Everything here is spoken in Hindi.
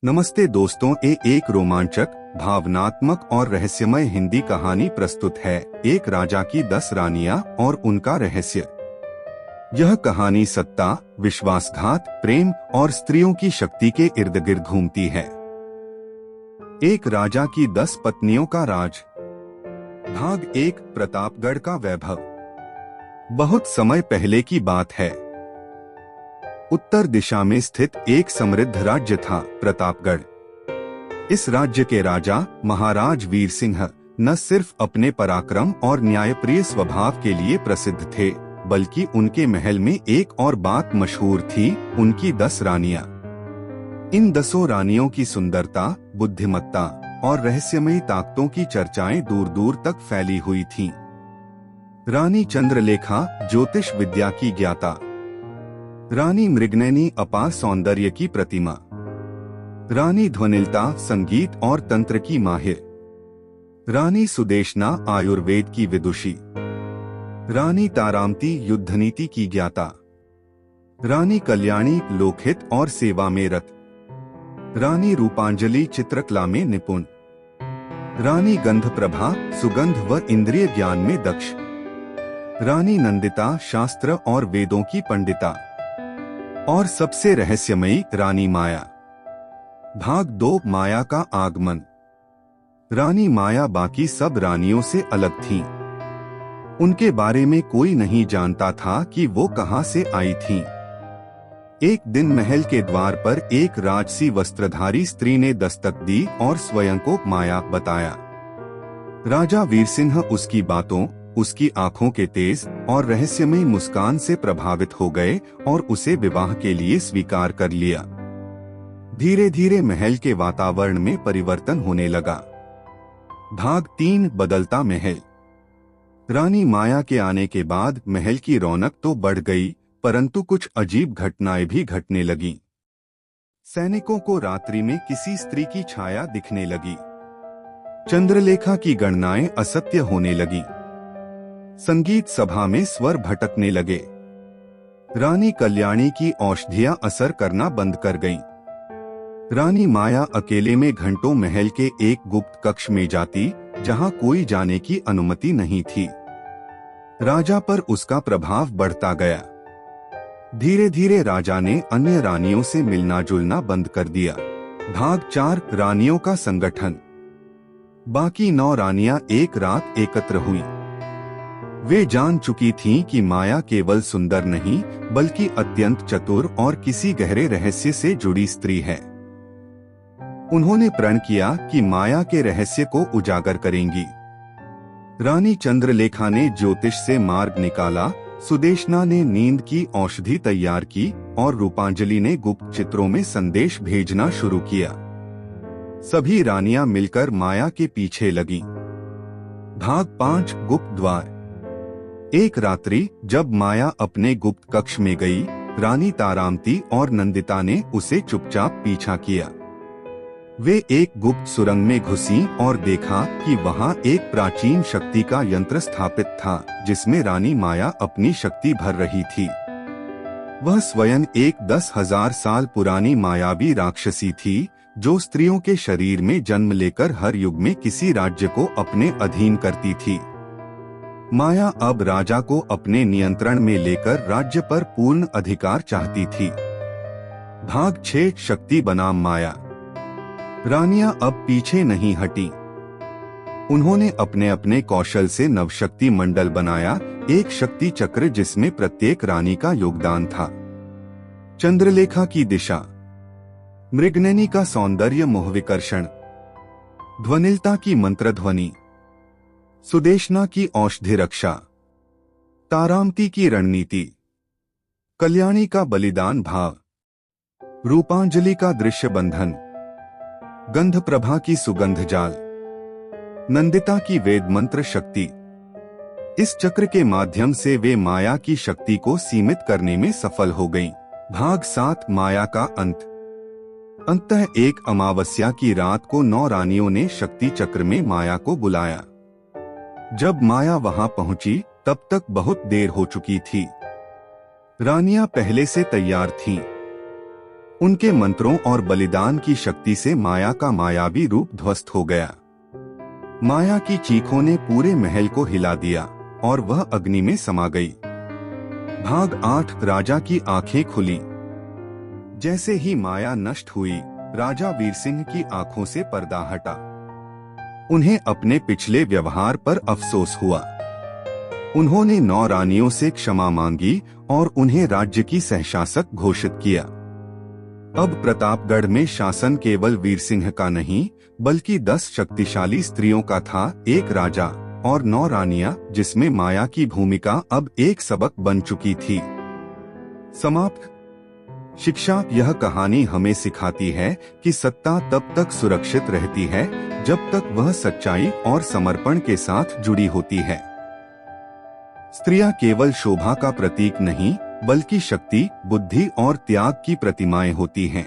नमस्ते दोस्तों, एक रोमांचक, भावनात्मक और रहस्यमय हिंदी कहानी प्रस्तुत है। एक राजा की 10 रानियां और उनका रहस्य। यह कहानी सत्ता, विश्वासघात, प्रेम और स्त्रियों की शक्ति के इर्द गिर्द घूमती है। एक राजा की 10 पत्नियों का राज। भाग 1, प्रतापगढ़ का वैभव। बहुत समय पहले की बात है। उत्तर दिशा में स्थित एक समृद्ध राज्य था, प्रतापगढ़। इस राज्य के राजा महाराज वीर सिंह न सिर्फ अपने पराक्रम और न्यायप्रिय स्वभाव के लिए प्रसिद्ध थे, बल्कि उनके महल में एक और बात मशहूर थी, उनकी 10 रानियां। इन 10 रानियों की सुंदरता, बुद्धिमत्ता और रहस्यमयी ताकतों की चर्चाएं दूर दूर तक फैली हुई थीं। रानी चंद्रलेखा ज्योतिष विद्या की ज्ञाता, रानी मृगनयनी अपार सौंदर्य की प्रतिमा, रानी ध्वनिलता संगीत और तंत्र की माहिर, रानी सुदेशना आयुर्वेद की विदुषी, रानी तारामती युद्धनीति की ज्ञाता, रानी कल्याणी लोकहित और सेवा में रत, रानी रूपांजलि चित्रकला में निपुण, रानी गंधप्रभा सुगंध व इंद्रिय ज्ञान में दक्ष, रानी नंदिता शास्त्र और वेदों की पंडिता, और सबसे रहस्यमयी रानी माया। भाग 2, माया का आगमन। रानी माया बाकी सब रानियों से अलग थीं। उनके बारे में कोई नहीं जानता था कि वो कहां से आई थीं। एक दिन महल के द्वार पर एक राजसी वस्त्रधारी स्त्री ने दस्तक दी और स्वयं को माया बताया। राजा वीरसिंह उसकी बातों, उसकी आंखों के तेज और रहस्यमयी मुस्कान से प्रभावित हो गए और उसे विवाह के लिए स्वीकार कर लिया। धीरे धीरे महल के वातावरण में परिवर्तन होने लगा। भाग 3, बदलता महल। रानी माया के आने के बाद महल की रौनक तो बढ़ गई, परंतु कुछ अजीब घटनाएं भी घटने लगीं। सैनिकों को रात्रि में किसी स्त्री की छाया दिखने लगी। चंद्रलेखा की गणनाएं असत्य होने लगी। संगीत सभा में स्वर भटकने लगे। रानी कल्याणी की औषधियां असर करना बंद कर गईं। रानी माया अकेले में घंटों महल के एक गुप्त कक्ष में जाती, जहां कोई जाने की अनुमति नहीं थी। राजा पर उसका प्रभाव बढ़ता गया। धीरे धीरे राजा ने अन्य रानियों से मिलना जुलना बंद कर दिया। भाग 4, रानियों का संगठन। बाकी 9 रानियां एक रात एकत्र हुईं। वे जान चुकी थीं कि माया केवल सुंदर नहीं, बल्कि अत्यंत चतुर और किसी गहरे रहस्य से जुड़ी स्त्री है। उन्होंने प्रण किया कि माया के रहस्य को उजागर करेंगी। रानी चंद्रलेखा ने ज्योतिष से मार्ग निकाला, सुदेशना ने नींद की औषधि तैयार की और रूपांजलि ने गुप्त चित्रों में संदेश भेजना शुरू किया। सभी रानियां मिलकर माया के पीछे लगीं। भाग 5, गुप्त द्वार। एक रात्रि जब माया अपने गुप्त कक्ष में गई, रानी तारामती और नंदिता ने उसे चुपचाप पीछा किया। वे एक गुप्त सुरंग में घुसीं और देखा कि वहां एक प्राचीन शक्ति का यंत्र स्थापित था, जिसमें रानी माया अपनी शक्ति भर रही थी। वह स्वयं एक 10,000 साल पुरानी मायावी राक्षसी थी, जो स्त्रियों के शरीर में जन्म लेकर हर युग में किसी राज्य को अपने अधीन करती थी। माया अब राजा को अपने नियंत्रण में लेकर राज्य पर पूर्ण अधिकार चाहती थी। भाग 6, शक्ति बनाम माया। रानियां अब पीछे नहीं हटी। उन्होंने अपने अपने कौशल से नवशक्ति मंडल बनाया, एक शक्ति चक्र जिसमें प्रत्येक रानी का योगदान था। चंद्रलेखा की दिशा, मृगनयनी का सौंदर्य मोहविकर्षण, ध्वनिलता की मंत्र ध्वनि, सुदेशना की औषधि रक्षा, तारामती की रणनीति, कल्याणी का बलिदान भाव, रूपांजलि का दृश्य बंधन, गंधप्रभा की सुगंध जाल, नंदिता की वेद मंत्र शक्ति। इस चक्र के माध्यम से वे माया की शक्ति को सीमित करने में सफल हो गईं। भाग 7, माया का अंत। अंततः एक अमावस्या की रात को 9 रानियों ने शक्ति चक्र में माया को बुलाया। जब माया वहां पहुंची, तब तक बहुत देर हो चुकी थी। रानियां पहले से तैयार थीं। उनके मंत्रों और बलिदान की शक्ति से माया का मायावी रूप ध्वस्त हो गया। माया की चीखों ने पूरे महल को हिला दिया और वह अग्नि में समा गई। भाग 8 राजा की आंखें खुली। जैसे ही माया नष्ट हुई, राजा वीर सिंह की आंखों से पर्दा हटा। उन्हें अपने पिछले व्यवहार पर अफसोस हुआ। उन्होंने 9 रानियों से क्षमा मांगी और उन्हें राज्य की सहशासक घोषित किया। अब प्रतापगढ़ में शासन केवल वीर सिंह का नहीं, बल्कि 10 शक्तिशाली स्त्रियों का था, एक राजा और 9 रानियां, जिसमें माया की भूमिका अब एक सबक बन चुकी थी। समाप्त। शिक्षा। यह कहानी हमें सिखाती है कि सत्ता तब तक सुरक्षित रहती है जब तक वह सच्चाई और समर्पण के साथ जुड़ी होती है। स्त्रियां केवल शोभा का प्रतीक नहीं, बल्कि शक्ति, बुद्धि और त्याग की प्रतिमाएं होती हैं।